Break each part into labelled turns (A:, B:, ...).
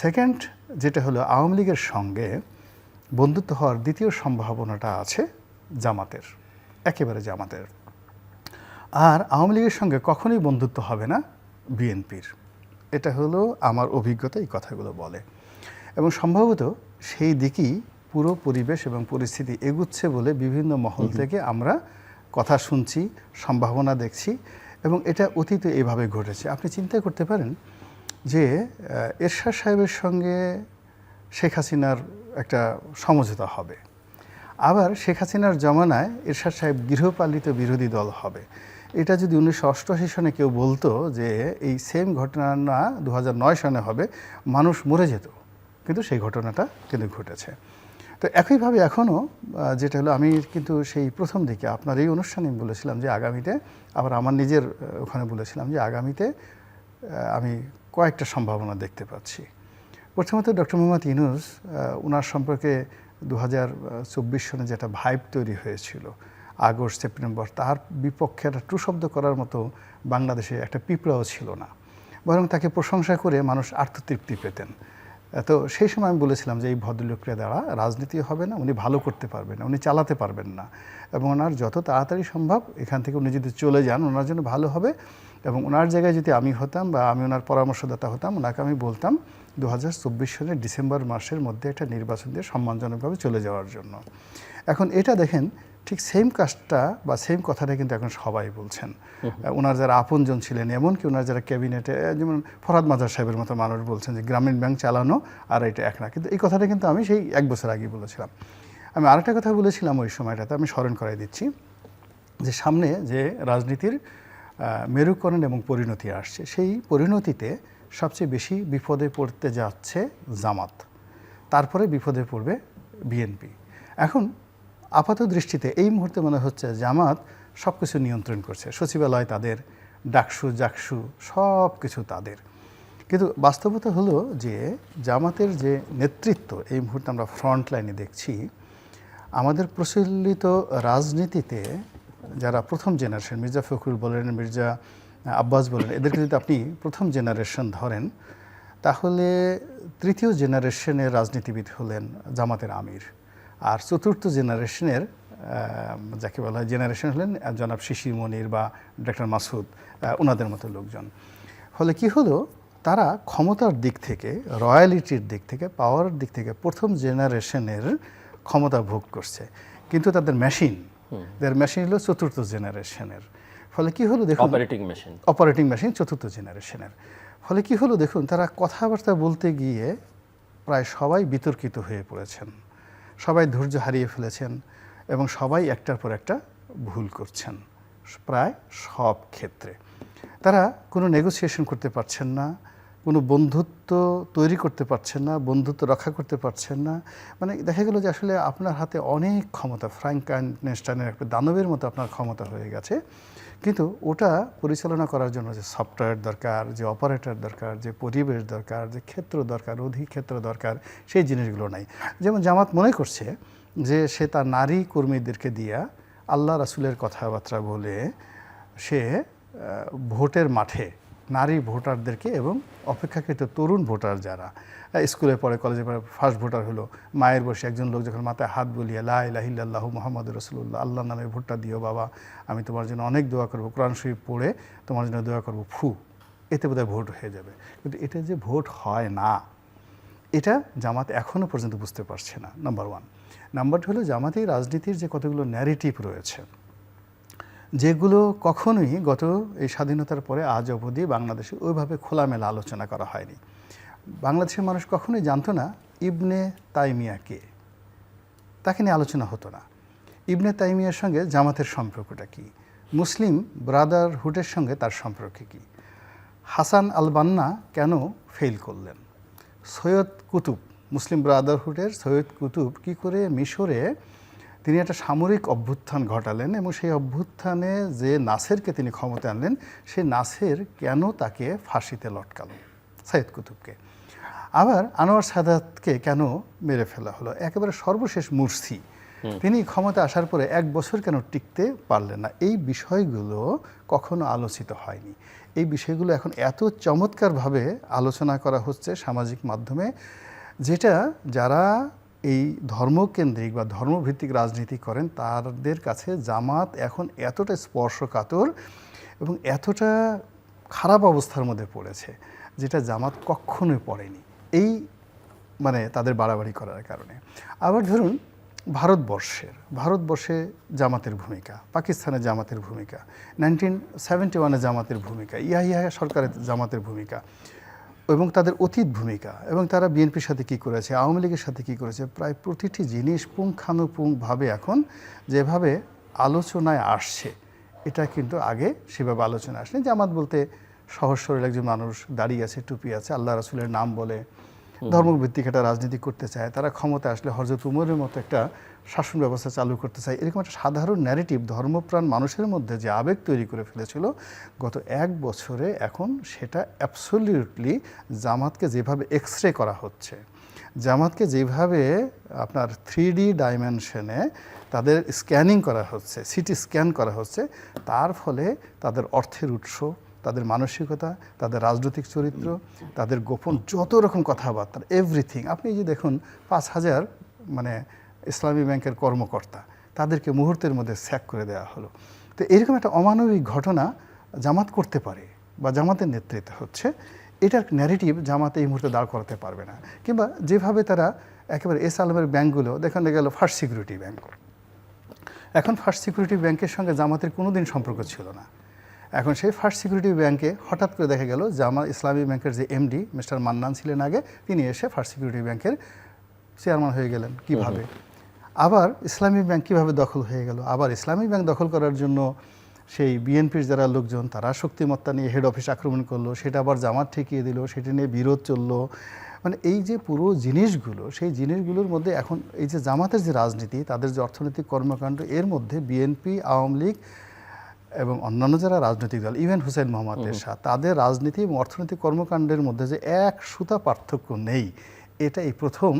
A: Second যেটা হলো আওয়ামী লীগের সঙ্গে বন্ধুত্ব হওয়ার দ্বিতীয় সম্ভাবনাটা আছে জামাতের, একেবারে জামাতের। আর আওয়ামী লীগের সঙ্গে কখনোই বন্ধুত্ব হবে না বিএনপির। এটা হলো আমার অভিজ্ঞতা, এই কথাগুলো বলে। এবং সম্ভবত সেই দিকেই পুরো পরিবেশ এবং পরিস্থিতি এগুচ্ছে বলে বিভিন্ন মহল থেকে আমরা কথা শুনছি, সম্ভাবনা দেখছি, এবং এটা অতীতে এভাবে ঘটেছে। আপনি চিন্তা করতে পারেন যে এরশাদ সাহেবের সঙ্গে শেখ হাসিনার একটা সমঝোতা হবে, আবার শেখ হাসিনার জমানায় এরশাদ সাহেব গৃহপালিত বিরোধী দল হবে। এটা যদি 1988 সনে কেউ বলতো যে এই সেম ঘটনা না 2009 সনে হবে, মানুষ মরে যেত। কিন্তু সেই ঘটনাটা কিন্তু ঘটেছে। তো একইভাবে এখনও যেটা হলো, আমি কিন্তু সেই প্রথম দিকে আপনার এই অনুষ্ঠানে বলেছিলাম যে আগামীতে, আবার আমার নিজের ওখানে বলেছিলাম যে আগামীতে আমি কয়েকটা সম্ভাবনা দেখতে পাচ্ছি। প্রথমত ডক্টর মোহাম্মদ ইউনূস, ওনার সম্পর্কে 2024 সনে যেটা ভাইব তৈরি হয়েছিল আগস্ট সেপ্টেম্বর, তার বিপক্ষে একটা ট্রু শব্দ করার মতো বাংলাদেশে একটা পিঁপড়াও ছিল না, বরং তাকে প্রশংসা করে মানুষ আত্মতৃপ্তি পেতেন। তো সেই সময় আমি বলেছিলাম যে এই ভদ্রলোকের দ্বারা রাজনীতি হবে না, উনি ভালো করতে পারবেন না, উনি চালাতে পারবেন না, এবং ওনার যত তাড়াতাড়ি সম্ভব এখান থেকে উনি যদি চলে যান ওনার জন্য ভালো হবে। এবং ওনার জায়গায় যদি আমি হতাম বা আমি ওনার পরামর্শদাতা হতাম, ওনাকে আমি বলতাম 2024 সালের ডিসেম্বর মাসের মধ্যে একটা নির্বাচন দিয়ে সম্মানজনকভাবে চলে যাওয়ার জন্য। এখন এটা দেখেন, ঠিক সেম কাজটা বা সেম কথাটা কিন্তু এখন সবাই বলছেন। ওনার যারা আপনজন ছিলেন, এমনকি ওনার যারা ক্যাবিনেটে, যেমন ফরহাদ মাজার সাহেবের মতো মানুষ বলছেন যে গ্রামীণ ব্যাংক চালানো আর এটা এক না। কিন্তু এই কথাটা কিন্তু আমি সেই 1 বছর আগেই বলেছিলাম। আমি আরেকটা কথা বলেছিলাম ওই সময়টাতে, আমি স্মরণ করাই দিচ্ছি, যে সামনে যে রাজনীতির মেরুকরণ এবং পরিণতি আসছে, সেই পরিণতিতে সবচেয়ে বেশি বিপদে পড়তে যাচ্ছে জামাত, তারপরে বিপদে পড়বে বিএনপি। এখন আপাত দৃষ্টিতে এই মুহূর্তে মনে হচ্ছে জামাত সব কিছু নিয়ন্ত্রণ করছে, সচিবালয় তাদের, ডাকসু জাকসু সব কিছু তাদের। কিন্তু বাস্তবতা হলো যে জামাতের যে নেতৃত্ব এই মুহূর্তে আমরা ফ্রন্ট লাইনে দেখছি, আমাদের প্রচলিত রাজনীতিতে যারা প্রথম জেনারেশন, মির্জা ফখরুল বলেন, মির্জা আব্বাস বলেন, এদেরকে যদি আপনি প্রথম জেনারেশন ধরেন, তাহলে তৃতীয় জেনারেশনের রাজনীতিবিদ হলেন জামাতের আমির, আর চতুর্থ জেনারেশনের যাকে বলা হয় জেনারেশন হলেন জনাব শিশির মনির বা ডক্টর মাসুদ, ওনাদের মতো লোকজন। ফলে কি হলো, তারা ক্ষমতার দিক থেকে, রয়্যালিটির দিক থেকে, পাওয়ারের দিক থেকে প্রথম জেনারেশনের ক্ষমতা ভোগ করছে, কিন্তু তাদের মেশিন হলো চতুর্থ জেনারেশনের। ফলে কি হলো দেখুন, অপারেটিং মেশিন চতুর্থ জেনারেশনের। ফলে কি হলো দেখুন, তারা কথাবার্তা বলতে গিয়ে প্রায় সবাই বিতর্কিত হয়ে পড়েছেন, সবাই ধৈর্য হারিয়ে ফেলেছেন, এবং সবাই একটার পর একটা ভুল করছেন। প্রায় সব ক্ষেত্রে তারা কোনো নেগোসিয়েশন করতে পারছেন না, কোনো বন্ধুত্ব তৈরি করতে পারছেন না, বন্ধুত্ব রক্ষা করতে পারছেন না। মানে দেখা গেল যে আসলে আপনার হাতে অনেক ক্ষমতা, ফ্র্যাঙ্কেনস্টাইনের একটা দানবের মতো আপনার ক্ষমতা হয়ে গেছে, কিন্তু ওটা পরিচালনা করার জন্য যে সফটওয়্যার দরকার, যে অপারেটর দরকার, যে পরিবেশ দরকার, যে ক্ষেত্র দরকার, অধিক্ষেত্র দরকার, সেই জিনিসগুলো নাই। যেমন জামাত মনে করছে যে সে তার নারী কর্মীদেরকে দিয়া আল্লাহ রাসূলের কথাবার্তা বলে সে ভোটের মাঠে নারী ভোটারদেরকে এবং অপেক্ষাকৃত তরুণ ভোটার যারা স্কুলে পড়ে, কলেজে পড়ে, ফার্স্ট ভোটার হলো, মায়ের বসে একজন লোক যখন মাথায় হাত বুলিয়ে লা ইলাহা ইল্লাল্লাহু মুহাম্মাদুর রাসূলুল্লাহ, আল্লাহর নামে ভোটটা দিও বাবা, আমি তোমার জন্য অনেক দোয়া করব, কোরআন শরীফ পড়ে তোমার জন্য দোয়া করব, ফু, এতে বোধহয় ভোট হয়ে যাবে। কিন্তু এটা যে ভোট হয় না, এটা জামাত এখনও পর্যন্ত বুঝতে পারছে না, নাম্বার 1। নাম্বার 2 হলো জামাতের রাজনীতির যে কতগুলো ন্যারেটিভ রয়েছে, যেগুলো কখনোই গত এই স্বাধীনতার পরে আজ অবধি বাংলাদেশে ওইভাবে খোলামেলা আলোচনা করা হয়নি। বাংলাদেশের মানুষ কখনোই জানতো না ইবনে তাইমিয়া কে, তাকে নিয়ে আলোচনা হতো না। ইবনে তাইমিয়ার সঙ্গে জামাতের সম্পর্কটা কী, মুসলিম ব্রাদারহুডের সঙ্গে তার সম্পর্ক কী, হাসান আল বান্না কেন ফেল করলেন, সৈয়দ কুতুব, মুসলিম ব্রাদারহুডের সৈয়দ কুতুব কী করে মিশরে তিনি একটা সামরিক অভ্যুত্থান ঘটালেন, এবং সেই অভ্যুত্থানে যে নাসেরকে তিনি ক্ষমতা আনলেন, সেই নাসের কেন তাকে ফাঁসিতে লটকালো, সৈয়দ কুতুবকে। আবার আনোয়ার সাদাতকে কেন মেরে ফেলা হলো, একেবারে সর্বশেষ মুরসি, তিনি ক্ষমতা আসার পরে 1 বছর কেন টিকতে পারলেন না, এই বিষয়গুলো কখনো আলোচিত হয়নি। এই বিষয়গুলো এখন এত চমৎকারভাবে আলোচনা করা হচ্ছে সামাজিক মাধ্যমে, যেটা যারা এই ধর্মকেন্দ্রিক বা ধর্মভিত্তিক রাজনীতি করেন তাদের কাছে জামাত এখন এতটা স্পর্শকাতর এবং এতটা খারাপ অবস্থার মধ্যে পড়েছে যেটা জামাত কখনোই পড়েনি, এই মানে তাদের বাড়াবাড়ি করার কারণে। আবার ধরুন ভারতবর্ষে জামাতের ভূমিকা, পাকিস্তানে জামাতের ভূমিকা, 1971-এ জামাতের ভূমিকা, ইয়াহিয়া সরকারের জামাতের ভূমিকা এবং তাদের অতীত ভূমিকা, এবং তারা বিএনপির সাথে কী করেছে, আওয়ামী লীগের সাথে কী করেছে, প্রায় প্রতিটি জিনিস পুঙ্খানুপুঙ্খভাবে এখন যেভাবে আলোচনায় আসছে, এটা কিন্তু আগে সেভাবে আলোচনা আসেনি। জামাত বলতে সহজ সরল একজন মানুষ দাঁড়িয়ে আছে, টুপি আছে, আল্লাহ রাসূলের নাম বলে ধর্মভিত্তিক একটা রাজনীতি করতে চায়, তারা ক্ষমতা আসলে হযরত উমরের মতো একটা শাসন ব্যবস্থা চালু করতে চায়, এরকম একটা সাধারণ ন্যারেটিভ ধর্মপ্রাণ মানুষের মধ্যে যে আবেগ তৈরি করে ফেলেছিল গত 1 বছরে, এখন সেটা অ্যাবসলিউটলি জামাতকে যেভাবে এক্সরে করা হচ্ছে, জামাতকে যেভাবে আপনার 3D ডাইমেনশনে তাদের স্ক্যানিং করা হচ্ছে, সিটি স্ক্যান করা হচ্ছে, তার ফলে তাদের অর্থের উৎস, তাদের মানসিকতা, তাদের রাজনৈতিক চরিত্র, তাদের গোপন যত রকম কথাবার্তা, এভরিথিং। আপনি যে দেখুন 5,000 মানে ইসলামী ব্যাংকের কর্মকর্তা, তাদেরকে মুহূর্তের মধ্যে স্যাক করে দেওয়া হলো। তো এরকম একটা অমানবিক ঘটনা জামাত করতে পারে বা জামাতের নেতৃত্বে হচ্ছে, এটার ন্যারেটিভ জামাতে এই মুহূর্তে দাঁড় করাতে পারবে না। কিংবা যেভাবে তারা একেবারে এস আলমের ব্যাংকগুলো দেখানো গেল ফার্স্ট সিকিউরিটি ব্যাংক, এখন ফার্স্ট সিকিউরিটি ব্যাংকের সঙ্গে জামাতের কোনো দিন সম্পর্ক ছিল না, এখন সেই ফার্স্ট সিকিউরিটি ব্যাংকে হঠাৎ করে দেখা গেল জামাত ইসলামী ব্যাংকের যে এমডি মিস্টার মান্নান ছিলেন আগে, তিনি এসে ফার্স্ট সিকিউরিটি ব্যাংকের চেয়ারম্যান হয়ে গেলেন। কিভাবে? আবার ইসলামী ব্যাংক কীভাবে দখল হয়ে গেল? আবার ইসলামী ব্যাংক দখল করার জন্য সেই বিএনপির যারা লোকজন, তারা শক্তিমত্তা নিয়ে হেড অফিস আক্রমণ করলো, সেটা আবার জামাত ঠেকিয়ে দিল, সেটা নিয়ে বিরোধ চললো। মানে এই যে পুরো জিনিসগুলো, সেই জিনিসগুলোর মধ্যে এখন এই যে জামাতের যে রাজনীতি, তাদের যে অর্থনৈতিক কর্মকাণ্ড, এর মধ্যে বিএনপি, আওয়ামী লীগ এবং অন্যান্য যারা রাজনৈতিক দল, ইভেন হুসেইন মোহাম্মদ এরশাদ, তাদের রাজনীতি এবং অর্থনৈতিক কর্মকাণ্ডের মধ্যে যে এক সুতা পার্থক্য নেই, এটা এই প্রথম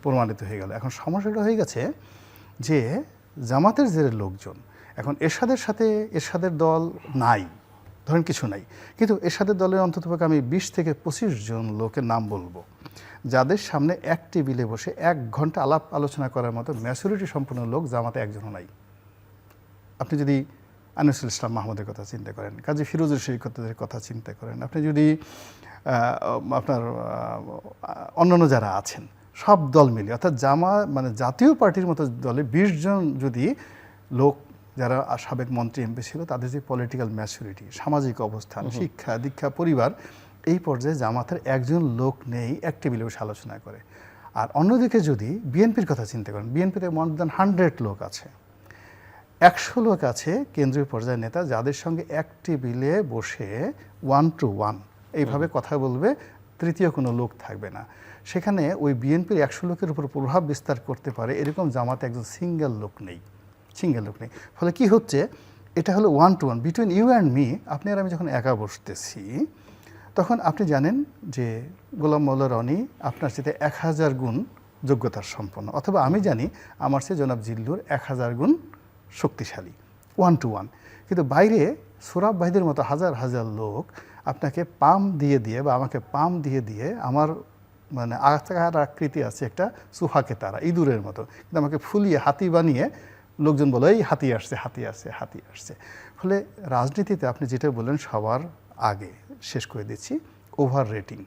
A: প্রমাণিত হয়ে গেল। এখন সমস্যাটা হয়ে গেছে যে জামাতের যে লোকজন, এখন এরশাদের সাথে এরশাদের দল নাই, ধরেন কিছু নাই, কিন্তু এরশাদের দলের অন্ততপক্ষে আমি 20 থেকে 25 জন লোকের নাম বলবো, যাদের সামনে এক টেবিলে বসে 1 ঘন্টা আলাপ আলোচনা করার মতো ম্যাচুরিটি সম্পন্ন লোক জামাতে একজনও নাই। আপনি যদি আনিসুল ইসলাম মাহমুদের কথা চিন্তা করেন, কাজী ফিরোজুর শরীফের কথা চিন্তা করেন, আপনি যদি আপনার অন্যান্য যারা আছেন সব দল মিলিয়ে, অর্থাৎ মানে জাতীয় পার্টির মতো দলে 20 জন যদি লোক যারা সাবেক মন্ত্রী এমপি ছিল, তাদের যে পলিটিক্যাল ম্যাচুরিটি, সামাজিক অবস্থান, শিক্ষা দীক্ষা, পরিবার, এই পর্যায়ে জামাতের একজন লোক নেই এক টেবিলে বসে আলোচনা করে। আর অন্যদিকে যদি বিএনপির কথা চিন্তা করেন, বিএনপিতে মোর দ্যান 100 লোক আছে, 100 লোক আছে কেন্দ্রীয় পর্যায়ের নেতা, যাদের সঙ্গে এক টেবিলে বসে 1 to 1 এইভাবে কথা বলবে, তৃতীয় কোনো লোক থাকবে না। সেখানে ওই বিএনপির 100 লোকের উপর প্রভাব বিস্তার করতে পারে এরকম জামাতে একজন সিঙ্গেল লোক নেই। ফলে কি হচ্ছে, এটা হলো 1 to 1 between you and me. আপনি আর আমি যখন একা বসতেছি, তখন আপনি জানেন যে গোলাম মৌলা রনি আপনার সাথে 1000 গুণ যোগ্যতার সম্পন্ন, অথবা আমি জানি আমার চেয়ে জনাব জিল্লুর 1000 গুণ শক্তিশালী, 1 to 1। কিন্তু বাইরে সোরাব ভাইদের মতো হাজার হাজার লোক আপনাকে পাম দিয়ে দিয়ে বা আমাকে পাম দিয়ে দিয়ে, আমার মানে আকার আকৃতি আছে একটা সুহাকে তারা ইঁদুরের মতো, কিন্তু আমাকে ফুলিয়ে হাতি বানিয়ে লোকজন বলে এই হাতি আসছে, হাতি আসছে, হাতি আসছে। ফলে রাজনীতিতে আপনি যেটা বললেন সবার আগে শেষ করে দিচ্ছি, ওভার রেটিং।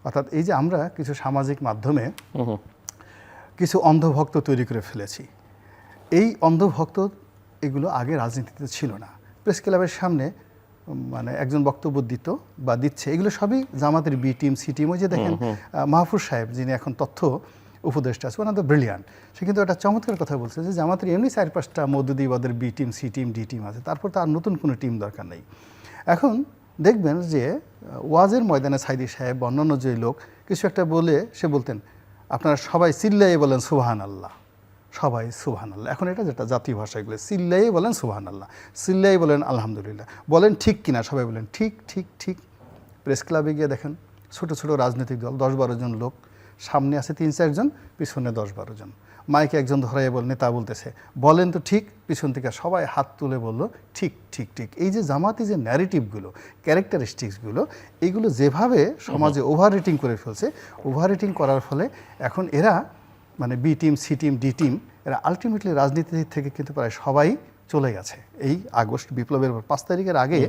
A: অর্থাৎ এই যে আমরা কিছু সামাজিক মাধ্যমে কিছু অন্ধভক্ত তৈরি করে ফেলেছি, এই অন্ধভক্ত এগুলো আগে রাজনীতিতে ছিল না। প্রেস ক্লাবের সামনে মানে একজন বক্তব্য দিত বা দিচ্ছে, এগুলো সবই জামাতের বি টিম, সি টিম। ওই যে দেখেন মাহফুজ সাহেব, যিনি এখন তথ্য উপদেষ্টা আছে, ওনার তো ব্রিলিয়ান্ট, সে কিন্তু একটা চমৎকার কথা বলছে যে জামাতের এমনি 4-5টা মওদুদিবাদের B team, C team, D team আছে, তারপর তার নতুন কোনো টিম দরকার নেই। এখন দেখবেন যে ওয়াজের ময়দানে সাইদি সাহেব অন্যান্য যে লোক কিছু একটা বলে সে বলতেন, আপনারা সবাই চিল্লাইয়ে বলেন সুবহান আল্লাহ, সবাই সুবহান আল্লাহ। এখন এটা যেটা জাতীয় ভাষা, এগুলো চিল্লাইয়ে বলেন সুবহান আল্লাহ, চিল্লাইয়ে বলেন আলহামদুলিল্লাহ, বলেন ঠিক কিনা, সবাই বলেন ঠিক ঠিক ঠিক। প্রেস ক্লাবে গিয়ে দেখেন ছোট ছোট রাজনৈতিক দল 10-12 জন লোক, সামনে আছে 3-4 জন, পিছনে 10-12 জন। মাইকে একজন ধরাইয়া নেতা বলতেছে, বলেন তো ঠিক, পিছন থেকে সবাই হাত তুলে বলল ঠিক ঠিক ঠিক। এই যে জামাতি যে ন্যারেটিভগুলো, ক্যারেক্টারিস্টিক্সগুলো, এগুলো যেভাবে সমাজে ওভার রেটিং করে ফেলছে, ওভার রেটিং করার ফলে এখন এরা মানে B team, C team, D team, এরা আলটিমেটলি রাজনীতি থেকে কিন্তু প্রায় সবাই চলে গেছে। এই আগস্ট বিপ্লবের 5 তারিখের আগে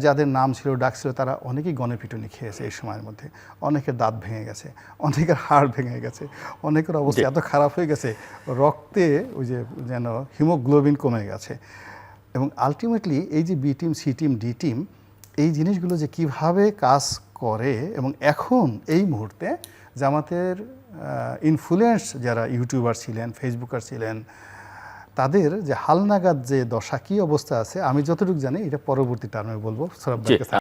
A: যাদের নাম ছিল, ডাক ছিল, তারা অনেকেই গণপিটুনি খেয়েছে এই সময়ের মধ্যে। অনেকের দাঁত ভেঙে গেছে, অনেকের হাড় ভেঙে গেছে, অনেকের অবস্থা এত খারাপ হয়ে গেছে, রক্তে ওই যে যেন হিমোগ্লোবিন কমে গেছে। এবং আলটিমেটলি এই যে B team, C team, D team, এই জিনিসগুলো যে কিভাবে কাজ করে, এবং এখন এই মুহূর্তে জামাতের ইনফ্লুয়েন্স যারা ইউটিউবার ছিলেন, ফেসবুকার ছিলেন, তাদের যে হালনাগাদ যে দশা, কী অবস্থা আছে, আমি যতটুকু জানি এটা পরবর্তী টার্মে বলবো।